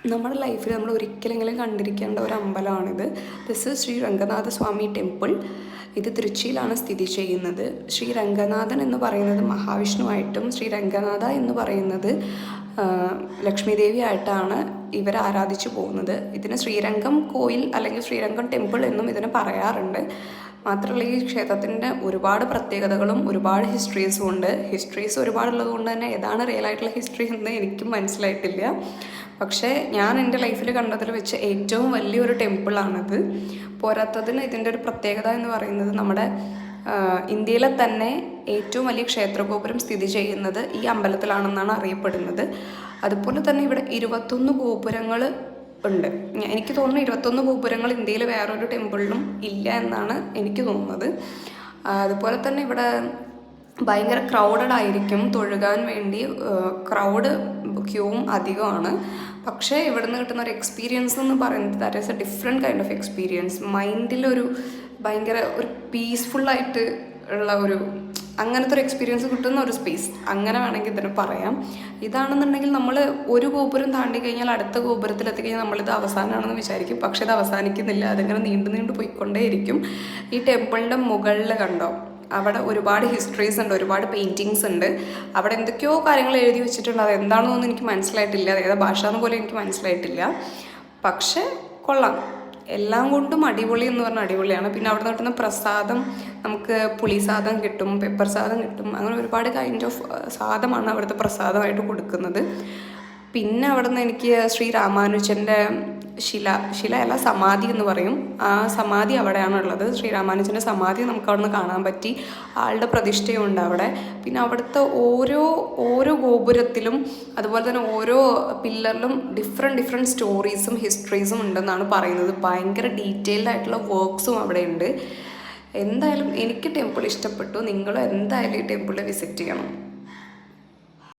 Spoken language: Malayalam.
നമ്മുടെ ലൈഫിൽ നമ്മൾ ഒരിക്കലെങ്കിലും കണ്ടിരിക്കേണ്ട ഒരു അമ്പലമാണിത്. This is Shri Ranganatha Swamy temple. ഇത് തിരുച്ചിയിലാണ് സ്ഥിതി ചെയ്യുന്നത്. ശ്രീ രംഗനാഥൻ എന്ന് പറയുന്നത് മഹാവിഷ്ണുവായിട്ടും ശ്രീ രംഗനാഥ എന്ന് പറയുന്നത് ലക്ഷ്മി ദേവി ആയിട്ടാണ് ഇവർ ആരാധിച്ചു പോകുന്നത്. ഇതിന് ശ്രീരംഗം കോയിൽ അല്ലെങ്കിൽ ശ്രീരംഗം ടെമ്പിൾ എന്നും ഇതിനെ പറയാറുണ്ട്. മാത്രമല്ല ഈ ക്ഷേത്രത്തിൻ്റെ ഒരുപാട് പ്രത്യേകതകളും ഒരുപാട് ഹിസ്റ്ററീസും ഉണ്ട്. ഹിസ്റ്ററീസ് ഒരുപാടുള്ളത് കൊണ്ട് തന്നെ ഏതാണ് റിയൽ ആയിട്ടുള്ള ഹിസ്റ്ററി എന്ന് എനിക്കും മനസ്സിലായിട്ടില്ല. പക്ഷേ ഞാൻ എൻ്റെ ലൈഫിൽ കണ്ടതിൽ വെച്ച് ഏറ്റവും വലിയൊരു ടെമ്പിളാണിത്. പോരാത്തതിന് ഇതിൻ്റെ ഒരു പ്രത്യേകത എന്ന് പറയുന്നത് നമ്മുടെ ഇന്ത്യയിലെ തന്നെ ഏറ്റവും വലിയ ക്ഷേത്രഗോപുരം സ്ഥിതി ചെയ്യുന്നത് ഈ അമ്പലത്തിലാണെന്നാണ് അറിയപ്പെടുന്നത്. അതുപോലെ തന്നെ ഇവിടെ 21 ഗോപുരങ്ങൾ ഉണ്ട്. എനിക്ക് തോന്നുന്നു 21 ഗോപുരങ്ങൾ ഇന്ത്യയിൽ വേറൊരു ടെമ്പിളിലും ഇല്ല എന്നാണ് എനിക്ക് തോന്നുന്നത്. അതുപോലെ തന്നെ ഇവിടെ ഭയങ്കര ക്രൗഡഡ് ആയിരിക്കും. തൊഴുകാൻ വേണ്ടി ക്യൂവും അധികമാണ്. പക്ഷേ ഇവിടെ നിന്ന് കിട്ടുന്ന ഒരു എക്സ്പീരിയൻസ് എന്ന് പറയുന്നത് that is a different kind of experience. മൈൻഡിലൊരു ഭയങ്കര ഒരു പീസ്ഫുള്ളായിട്ട് ഉള്ള ഒരു അങ്ങനത്തെ ഒരു എക്സ്പീരിയൻസ് കിട്ടുന്ന ഒരു സ്പേസ്, അങ്ങനെ വേണമെങ്കിൽ ഇതിന് പറയാം. ഇതാണെന്നുണ്ടെങ്കിൽ നമ്മൾ ഒരു ഗോപുരം താണ്ടി കഴിഞ്ഞാൽ അടുത്ത ഗോപുരത്തിലെത്തി കഴിഞ്ഞാൽ നമ്മളിത് അവസാനമാണെന്ന് വിചാരിക്കും. പക്ഷെ ഇത് അവസാനിക്കുന്നില്ല, അതിങ്ങനെ നീണ്ടു പോയിക്കൊണ്ടേയിരിക്കും. ഈ ടെമ്പിളിൻ്റെ മുകളിൽ കണ്ടോ, അവിടെ ഒരുപാട് ഹിസ്റ്ററീസ് ഉണ്ട്, ഒരുപാട് പെയിൻറ്റിങ്സ് ഉണ്ട്. അവിടെ എന്തൊക്കെയോ കാര്യങ്ങൾ എഴുതി വെച്ചിട്ടുണ്ട്. അത് എന്താണെന്നൊന്നും എനിക്ക് മനസ്സിലായിട്ടില്ല, ഏതാ ഭാഷ എന്ന് പോലും എനിക്ക് മനസ്സിലായിട്ടില്ല. പക്ഷേ കൊള്ളാം, എല്ലാം കൊണ്ടും അടിപൊളി എന്ന് പറഞ്ഞാൽ അടിപൊളിയാണ്. പിന്നെ അവിടെ നിന്ന് കിട്ടുന്ന പ്രസാദം, നമുക്ക് പുളിസാദം കിട്ടും, പെപ്പർ സാദം കിട്ടും, അങ്ങനെ ഒരുപാട് കൈൻഡ് ഓഫ് സാദമാണ് അവിടുത്തെ പ്രസാദമായിട്ട് കൊടുക്കുന്നത്. പിന്നെ അവിടെ നിന്ന് എനിക്ക് ശ്രീ രാമാനുജൻ്റെ ശിലയല്ല സമാധി എന്ന് പറയും, ആ സമാധി അവിടെയാണുള്ളത്. ശ്രീ രാമാനുജൻ്റെ സമാധി നമുക്ക് അവിടെ നിന്ന് കാണാൻ പറ്റി. ആളുടെ പ്രതിഷ്ഠയുണ്ട് അവിടെ. പിന്നെ അവിടുത്തെ ഓരോ ഗോപുരത്തിലും അതുപോലെ തന്നെ ഓരോ പില്ലറിലും ഡിഫറെൻറ്റ് സ്റ്റോറീസും ഹിസ്റ്ററീസും ഉണ്ടെന്നാണ് പറയുന്നത്. ഭയങ്കര ഡീറ്റെയിൽഡ് ആയിട്ടുള്ള വർക്ക്സും അവിടെ ഉണ്ട്. എന്തായാലും എനിക്ക് ടെമ്പിൾ ഇഷ്ടപ്പെട്ടു. നിങ്ങൾ എന്തായാലും ഈ ടെമ്പിൾ വിസിറ്റ് ചെയ്യണം.